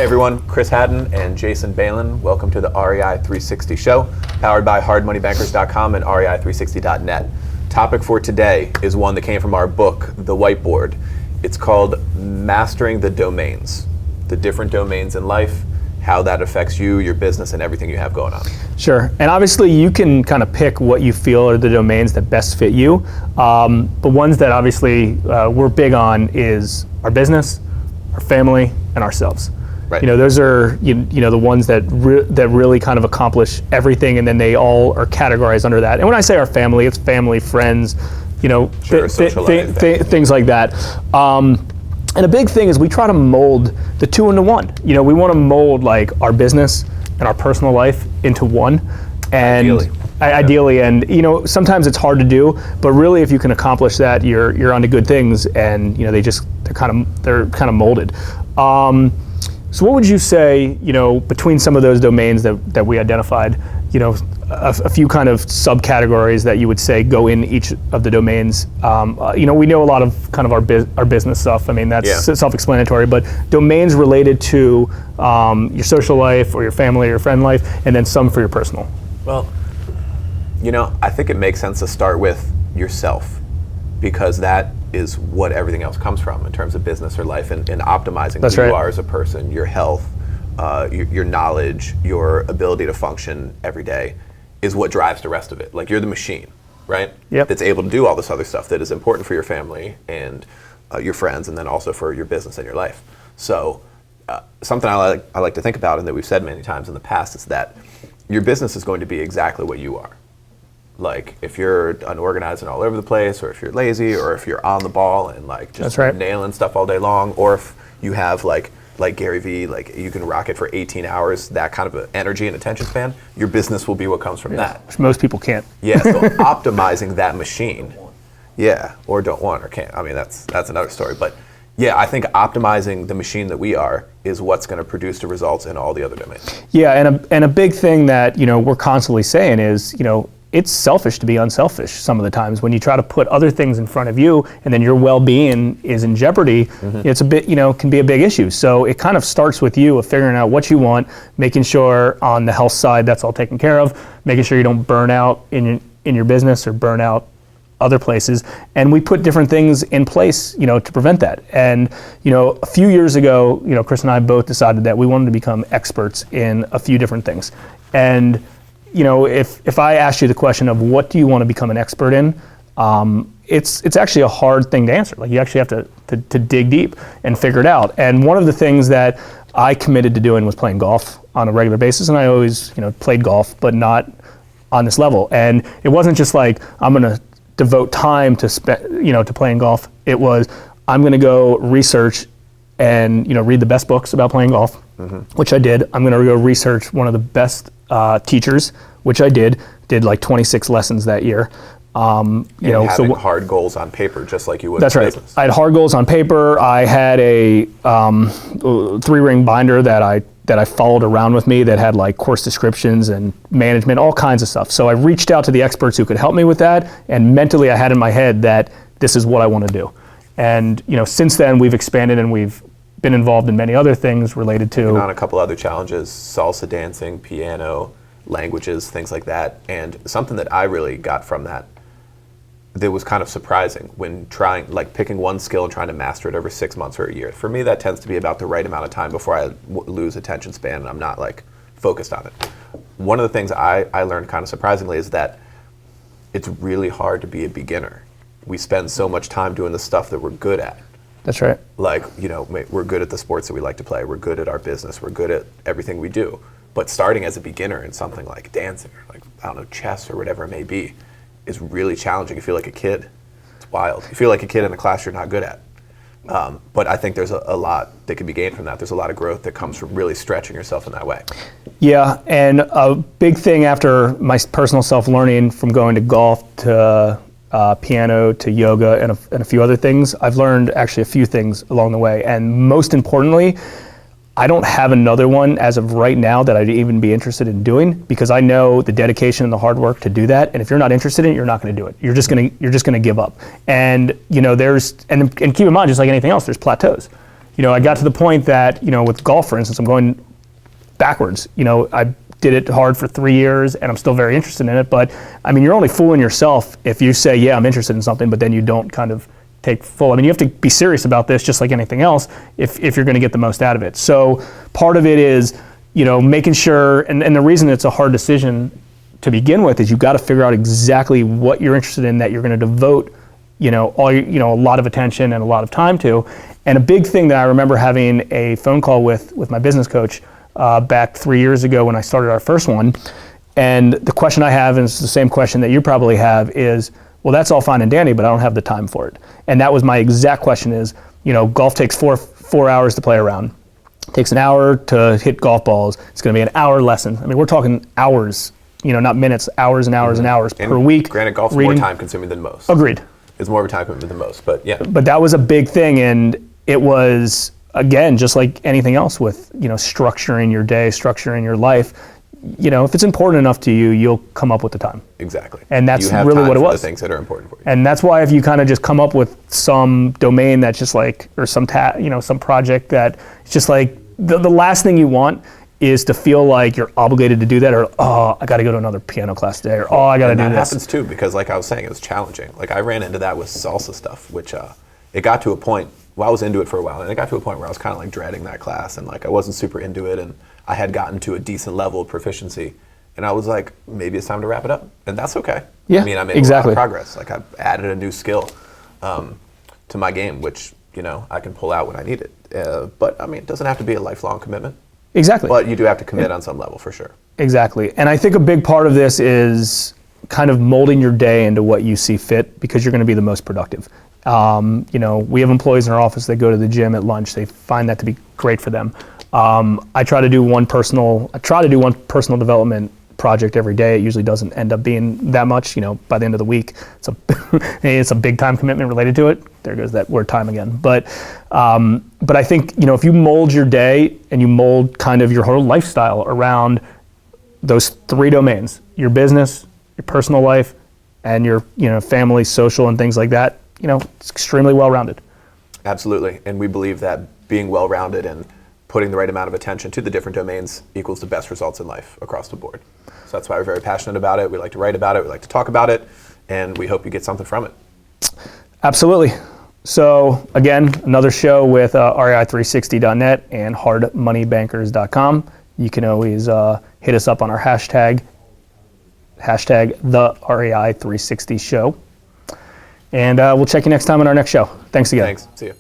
Hey everyone, Chris Haddon and Jason Balin. Welcome to the REI 360 show, powered by hardmoneybankers.com and REI360.net. Topic for today is one that came from our book, The Whiteboard. It's called Mastering the Domains, the different domains in life, how that affects you, your business, and everything you have going on. Sure, and obviously you can kind of pick what you feel are the domains that best fit you. The ones that obviously we're big on is our business, our family, and ourselves. Right. You know, those are the ones that really kind of accomplish everything, and then they all are categorized under that. And when I say our family, it's family, friends, Sure, things like that. And a big thing is we try to mold the two into one. We want to mold like our business and our personal life into one. And ideally, and sometimes it's hard to do, but really if you can accomplish that, you're onto good things, and they're kind of molded. So what would you say, between some of those domains that we identified, a few kind of subcategories that you would say go in each of the domains? We know a lot of kind of our business stuff. I mean, that's self-explanatory, but domains related to your social life or your family or your friend life, and then some for your personal. Well, I think it makes sense to start with yourself, because that is what everything else comes from in terms of business or life, and optimizing who you are as a person, your health, your knowledge, your ability to function every day is what drives the rest of it. Like, you're the machine, right? Yep. That's able to do all this other stuff that is important for your family and your friends, and then also for your business and your life. So something I like to think about, and that we've said many times in the past, is that your business is going to be exactly what you are. Like, if you're unorganized and all over the place, or if you're lazy, or if you're on the ball and just nailing stuff all day long, or if you have like Gary Vee, like you can rock it for 18 hours, that kind of energy and attention span, your business will be what comes from that. Which most people can't. Yeah, so optimizing that machine, or don't want or can't. I mean, that's another story. But yeah, I think optimizing the machine that we are is what's going to produce the results in all the other domains. Yeah, and a big thing that we're constantly saying is it's selfish to be unselfish some of the times. When you try to put other things in front of you and then your well-being is in jeopardy, it's a bit, can be a big issue. So it kind of starts with you of figuring out what you want, making sure on the health side that's all taken care of, making sure you don't burn out in your business or burn out other places. And we put different things in place, to prevent that. And, a few years ago, Chris and I both decided that we wanted to become experts in a few different things. And if I asked you the question of what do you want to become an expert in, it's actually a hard thing to answer. Like, you actually have to dig deep and figure it out. And one of the things that I committed to doing was playing golf on a regular basis, and I always played golf, but not on this level. And it wasn't just like I'm going to devote time to to playing golf. It was I'm going to go research and read the best books about playing golf, which I did. I'm going to go research one of the best teachers, which I did like 26 lessons that year. Having hard goals on paper, just like you would. That's in right. business. I had hard goals on paper. I had a 3-ring binder that I followed around with me that had like course descriptions and management, all kinds of stuff. So I reached out to the experts who could help me with that, and mentally I had in my head that this is what I want to do. And since then we've expanded and we've been involved in many other things related to... And on a couple other challenges, salsa dancing, piano, languages, things like that. And something that I really got from that was kind of surprising when picking one skill and trying to master it over 6 months or a year. For me, that tends to be about the right amount of time before I lose attention span and I'm not focused on it. One of the things I learned kind of surprisingly is that it's really hard to be a beginner. We spend so much time doing the stuff that we're good at. That's right. We're good at the sports that we like to play. We're good at our business. We're good at everything we do. But starting as a beginner in something like dancing or chess or whatever it may be is really challenging. You feel like a kid. It's wild. You feel like a kid in a class you're not good at. But I think there's a lot that can be gained from that. There's a lot of growth that comes from really stretching yourself in that way. Yeah, and a big thing after my personal self-learning from going to golf to piano to yoga and a few other things, I've learned actually a few things along the way. And most importantly, I don't have another one as of right now that I'd even be interested in doing, because I know the dedication and the hard work to do that. And if you're not interested in it, you're not going to do it. You're just going to give up. And keep in mind, just like anything else, there's plateaus. I got to the point that, with golf, for instance, I'm going backwards. I did it hard for 3 years and I'm still very interested in it, but you're only fooling yourself if you say, yeah, I'm interested in something, but then you don't kind of take full. You have to be serious about this just like anything else if you're going to get the most out of it. So part of it is, making sure, and the reason it's a hard decision to begin with is you've got to figure out exactly what you're interested in that you're going to devote, a lot of attention and a lot of time to. And a big thing that I remember having a phone call with my business coach back 3 years ago when I started our first one. And the question I have, and it's the same question that you probably have, is, well, that's all fine and dandy, but I don't have the time for it. And that was my exact question is, golf takes four hours to play around. It takes an hour to hit golf balls. It's going to be an hour lesson. We're talking hours, not minutes, hours and hours and hours per week. Granted, golf's more time consuming than most. Agreed. It's more of a time commitment than most, but yeah. But that was a big thing, and it was, again, just like anything else with, structuring your day, structuring your life. If it's important enough to you, you'll come up with the time. Exactly. And that's you have really time what it for was. The things that are important for you. And that's why if you kind of just come up with some domain that's just like, or some some project that it's just like, the last thing you want is to feel like you're obligated to do that, or, oh, I got to go to another piano class today, or, oh, I got to do this. That happens too, because like I was saying, it was challenging. Like I ran into that with salsa stuff, which it got to a point, I was into it for a while, and it got to a point where I was kind of like dreading that class, and like I wasn't super into it, and I had gotten to a decent level of proficiency, and I was like, maybe it's time to wrap it up, and that's okay. Yeah, I made exactly. a lot of progress. Like I've added a new skill to my game, which I can pull out when I need it. But it doesn't have to be a lifelong commitment. Exactly. But you do have to commit on some level for sure. Exactly. And I think a big part of this is kind of molding your day into what you see fit, because you're going to be the most productive. We have employees in our office that go to the gym at lunch. They find that to be great for them. I try to do one personal development project every day. It usually doesn't end up being that much. By the end of the week, it's a big time commitment related to it. There goes that word time again. But I think if you mold your day and you mold kind of your whole lifestyle around those three domains: your business, your personal life, and your family, social, and things like that, it's extremely well-rounded. Absolutely, and we believe that being well-rounded and putting the right amount of attention to the different domains equals the best results in life across the board. So that's why we're very passionate about it. We like to write about it. We like to talk about it, and we hope you get something from it. Absolutely. So again, another show with REI360.net and hardmoneybankers.com. You can always hit us up on our hashtag the REI360 show. And we'll check you next time on our next show. Thanks again. Thanks. See you.